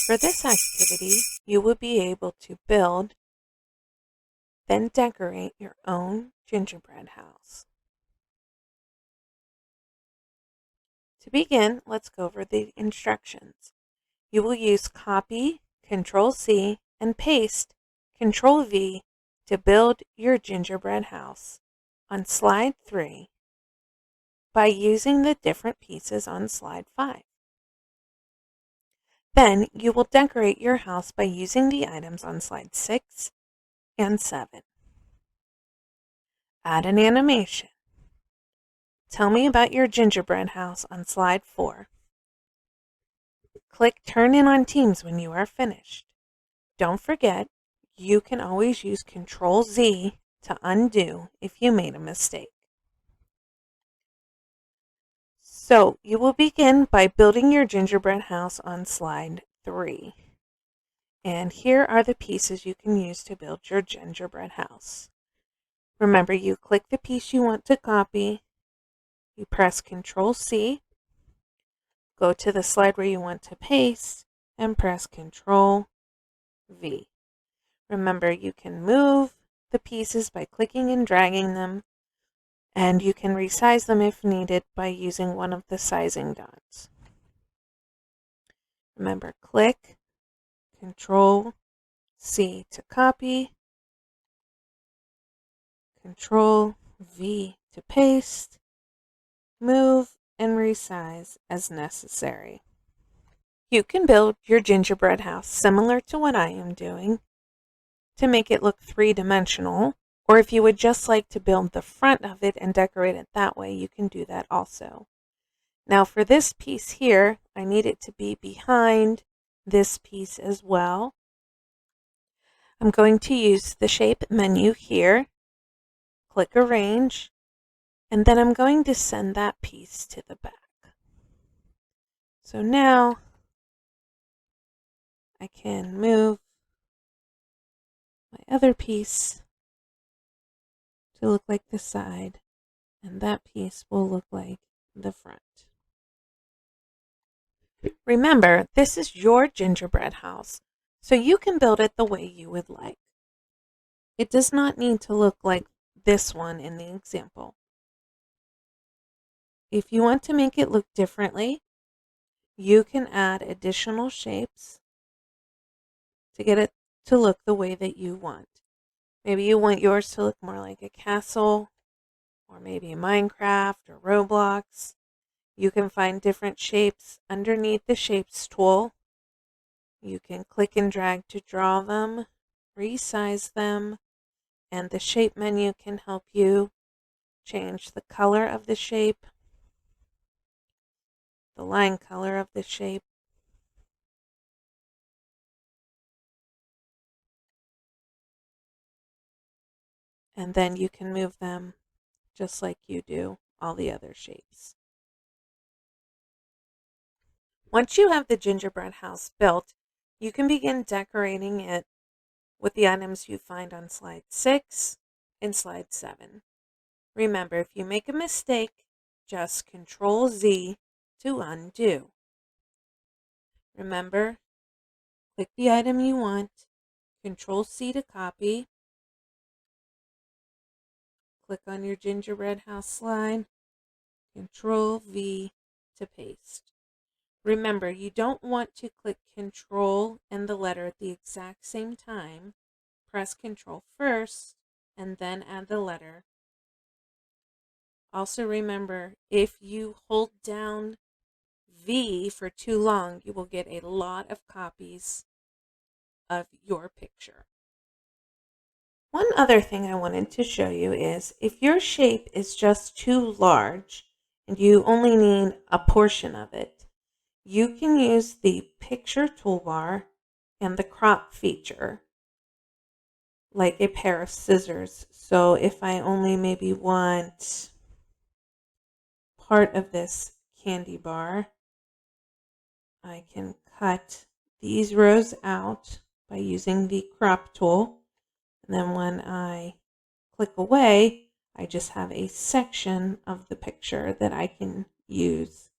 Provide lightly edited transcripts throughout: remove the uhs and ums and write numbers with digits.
For this activity, you will be able to build, then decorate your own gingerbread house. To begin, let's go over the instructions. You will use copy, Control-C, and paste, Control-V, to build your gingerbread house on slide 3 by using the different pieces on slide 5. Then you will decorate your house by using the items on slide 6 and 7. Add an animation. Tell me about your gingerbread house on slide 4. Click Turn in on Teams when you are finished. Don't forget, you can always use Control-Z to undo if you made a mistake. So you will begin by building your gingerbread house on slide 3. And here are the pieces you can use to build your gingerbread house. Remember, you click the piece you want to copy, you press Control-C, go to the slide where you want to paste, and press Control-V. Remember, you can move the pieces by clicking and dragging them, and you can resize them if needed by using one of the sizing dots. Remember, click Control-C to copy, Control-V to paste, move, and resize as necessary. You can build your gingerbread house similar to what I am doing to make it look three-dimensional, or if you would just like to build the front of it and decorate it that way, you can do that also. Now for this piece here, I need it to be behind this piece as well. I'm going to use the shape menu here, click Arrange, and then I'm going to send that piece to the back. So now I can move my other piece to look like the side, and that piece will look like the front. Remember, this is your gingerbread house, so you can build it the way you would like. It does not need to look like this one in the example. If you want to make it look differently, you can add additional shapes to get it to look the way that you want. Maybe you want yours to look more like a castle, or maybe Minecraft or Roblox. You can find different shapes underneath the Shapes tool. You can click and drag to draw them, resize them, and the shape menu can help you change the color of the shape, the line color of the shape, and then you can move them just like you do all the other shapes. Once you have the gingerbread house built, you can begin decorating it with the items you find on slide 6 and slide 7. Remember, if you make a mistake, just Control-Z to undo. Remember, click the item you want, Control-C to copy, click on your gingerbread house slide, Control-V to paste. Remember, you don't want to click Control and the letter at the exact same time. Press Control first and then add the letter. Also remember, if you hold down V for too long, you will get a lot of copies of your picture. One other thing I wanted to show you is if your shape is just too large and you only need a portion of it, you can use the picture toolbar and the crop feature like a pair of scissors. So if I only maybe want part of this candy bar, I can cut these rows out by using the crop tool. And then when I click away, I just have a section of the picture that I can use.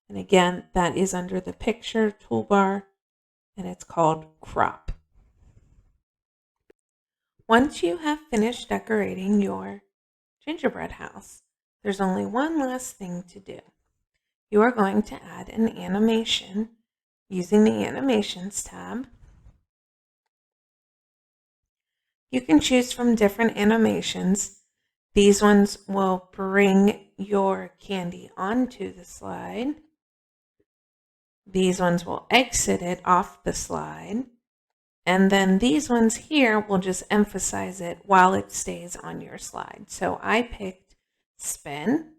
And again, that is under the picture toolbar, and it's called crop. Once you have finished decorating your gingerbread house, there's only one last thing to do. You are going to add an animation using the Animations tab. You can choose from different animations. These ones will bring your candy onto the slide. These ones will exit it off the slide. And then these ones here will just emphasize it while it stays on your slide. So I picked spin.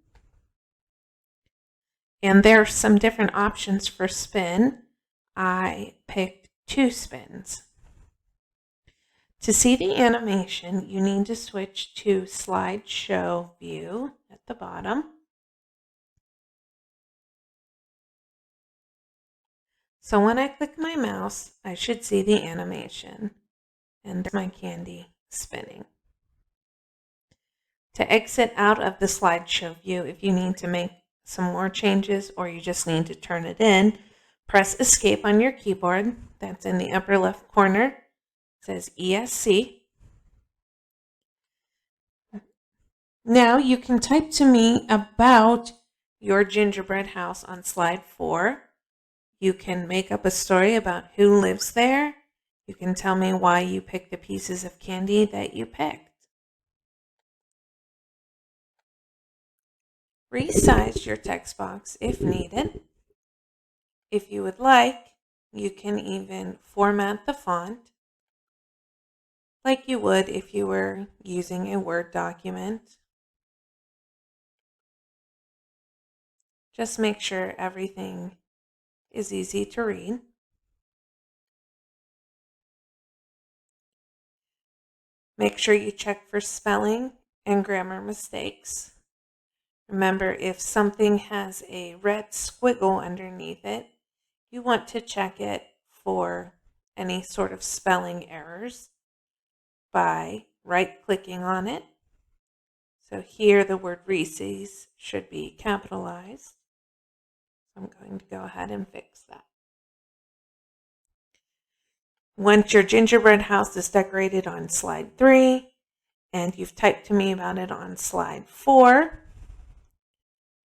And there's some different options for spin. I picked 2 spins. To see the animation, you need to switch to slideshow view at the bottom. So when I click my mouse, I should see the animation. And there's my candy spinning. To exit out of the slideshow view, if you need to make some more changes or you just need to turn it in, press Escape on your keyboard. That's in the upper left corner. It says ESC. Now you can type to me about your gingerbread house on slide 4. You can make up a story about who lives there. You can tell me why you picked the pieces of candy that you picked. Resize your text box if needed. If you would like, you can even format the font like you would if you were using a Word document. Just make sure everything is easy to read. Make sure you check for spelling and grammar mistakes. Remember, if something has a red squiggle underneath it, you want to check it for any sort of spelling errors by right-clicking on it. So here the word Reese's should be capitalized. So I'm going to go ahead and fix that. Once your gingerbread house is decorated on slide 3, and you've typed to me about it on slide 4,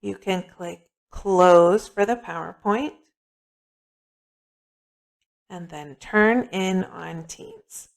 you can click Close for the PowerPoint, and then Turn in on Teams.